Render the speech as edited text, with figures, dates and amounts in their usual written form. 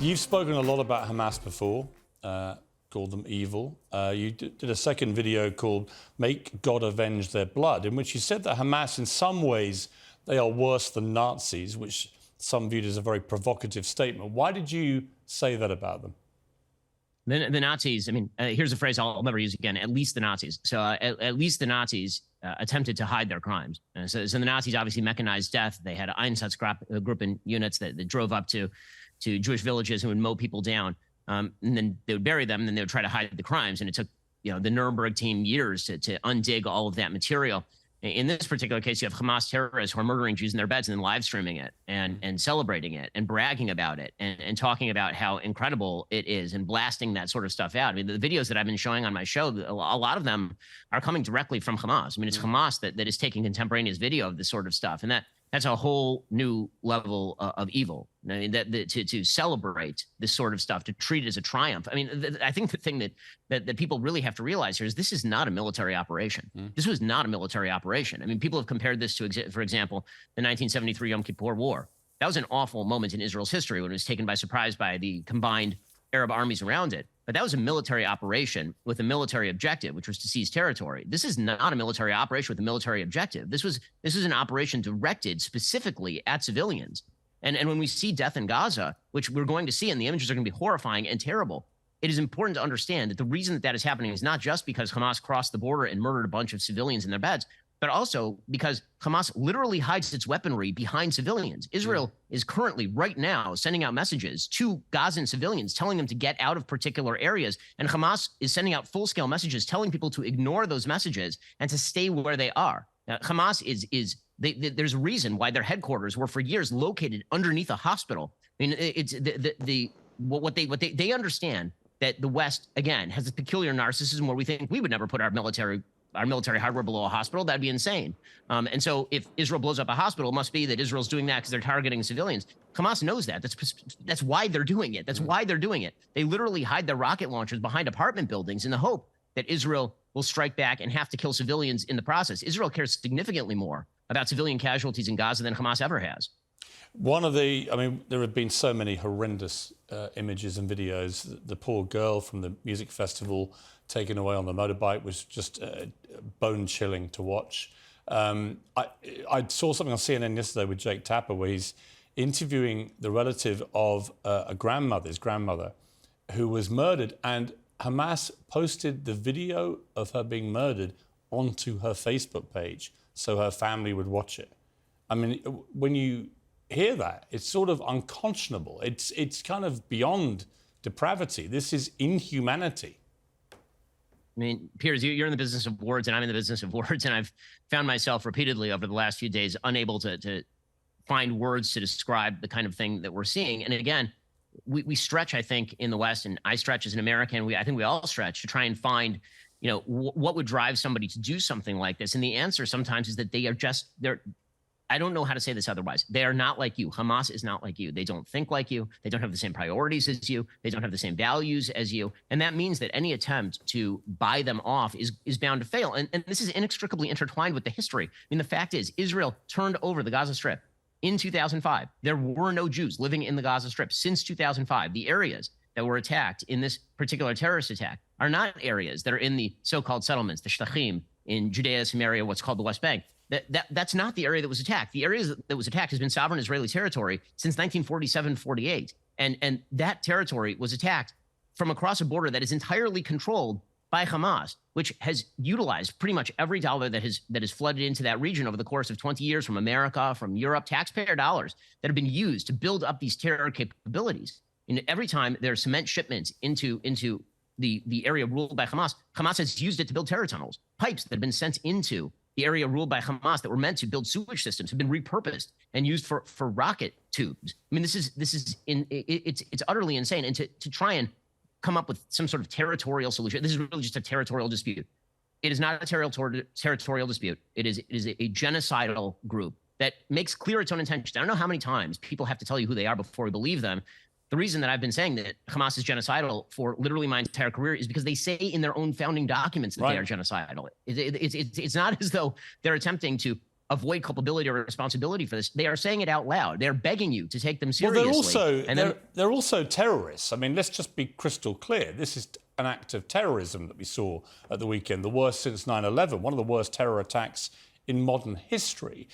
You've spoken a lot about Hamas before, called them evil. You did a second video called Make God Avenge Their Blood, in which you said that Hamas, in some ways, they are worse than Nazis, which some viewed as a very provocative statement. Why did you say that about them? The Nazis, I mean, here's a phrase I'll never use again, at least the Nazis. So at least the Nazis attempted to hide their crimes. So the Nazis obviously mechanized death. They had an Einsatzgruppen units that drove up to Jewish villages and would mow people down. And then they would bury them, and then they would try to hide the crimes. And it took the Nuremberg team years to undig all of that material. In this particular case, you have Hamas terrorists who are murdering Jews in their beds and then live streaming it and celebrating it and bragging about it and talking about how incredible it is and blasting that sort of stuff out. I mean, the videos that I've been showing on my show, a lot of them are coming directly from Hamas. I mean, it's Hamas that is taking contemporaneous video of this sort of stuff. And that's a whole new level of evil. I mean, to celebrate this sort of stuff, to treat it as a triumph. I mean, I think the thing that people really have to realize here is this is not a military operation. This was not a military operation. I mean, people have compared this to, for example, the 1973 Yom Kippur War. That was an awful moment in Israel's history when it was taken by surprise by the combined Arab armies around it. But that was a military operation with a military objective, which was to seize territory. This is not a military operation with a military objective. This was an operation directed specifically at civilians. And when we see death in Gaza, which we're going to see, and the images are going to be horrifying and terrible, it is important to understand that the reason that is happening is not just because Hamas crossed the border and murdered a bunch of civilians in their beds, but also because Hamas literally hides its weaponry behind civilians. Israel is currently, right now, sending out messages to Gazan civilians, telling them to get out of particular areas. And Hamas is sending out full-scale messages, telling people to ignore those messages and to stay where they are. Now, Hamas there's a reason why their headquarters were for years located underneath a hospital. I mean, it's what they understand that the West, again, has a peculiar narcissism where we think we would never put our military hardware below a hospital. That'd be insane. And so if Israel blows up a hospital, it must be that Israel's doing that because they're targeting civilians. Hamas knows that. That's why they're doing it. That's why they're doing it. They literally hide their rocket launchers behind apartment buildings in the hope that Israel will strike back and have to kill civilians in the process. Israel cares significantly more about civilian casualties in Gaza than Hamas ever has. I mean, there have been so many horrendous images and videos. The poor girl from the music festival taken away on the motorbike was just bone-chilling to watch. I saw something on CNN yesterday with Jake Tapper where he's interviewing the relative of his grandmother, who was murdered, and Hamas posted the video of her being murdered onto her Facebook page so her family would watch it. I mean, when you hear that, it's sort of unconscionable. It's kind of beyond depravity. This is inhumanity. I mean, Piers, you're in the business of words, and I'm in the business of words, and I've found myself repeatedly over the last few days unable to find words to describe the kind of thing that we're seeing. And again, we stretch, I think, in the West, and I stretch as an American. I think we all stretch to try and find, what would drive somebody to do something like this. And the answer sometimes is that they're I don't know how to say this otherwise. They are not like you. Hamas is not like you. They don't think like you. They don't have the same priorities as you. They don't have the same values as you. And that means that any attempt to buy them off is bound to fail. And this is inextricably intertwined with the history. I mean, the fact is, Israel turned over the Gaza Strip in 2005. There were no Jews living in the Gaza Strip since 2005. The areas that were attacked in this particular terrorist attack are not areas that are in the so-called settlements, the Shtachim, in Judea, Samaria, what's called the West Bank. That's not the area that was attacked. The area that was attacked has been sovereign Israeli territory since 1947-48. And that territory was attacked from across a border that is entirely controlled by Hamas, which has utilized pretty much every dollar that has flooded into that region over the course of 20 years from America, from Europe, taxpayer dollars that have been used to build up these terror capabilities. And every time there are cement shipments into the area ruled by Hamas, Hamas has used it to build terror tunnels. Pipes that have been sent into the area ruled by Hamas that were meant to build sewage systems have been repurposed and used for rocket tubes. I mean, it's utterly insane. And to try and come up with some sort of territorial solution, this is really just a territorial dispute. It is not a territorial dispute. It is a genocidal group that makes clear its own intentions. I don't know how many times people have to tell you who they are before we believe them. The reason that I've been saying that Hamas is genocidal for literally my entire career is because they say in their own founding documents that they are genocidal. It's not as though they're attempting to avoid culpability or responsibility for this. They are saying it out loud. They're begging you to take them seriously. Well, they're also terrorists. I mean, let's just be crystal clear. This is an act of terrorism that we saw at the weekend, the worst since 9/11, one of the worst terror attacks in modern history.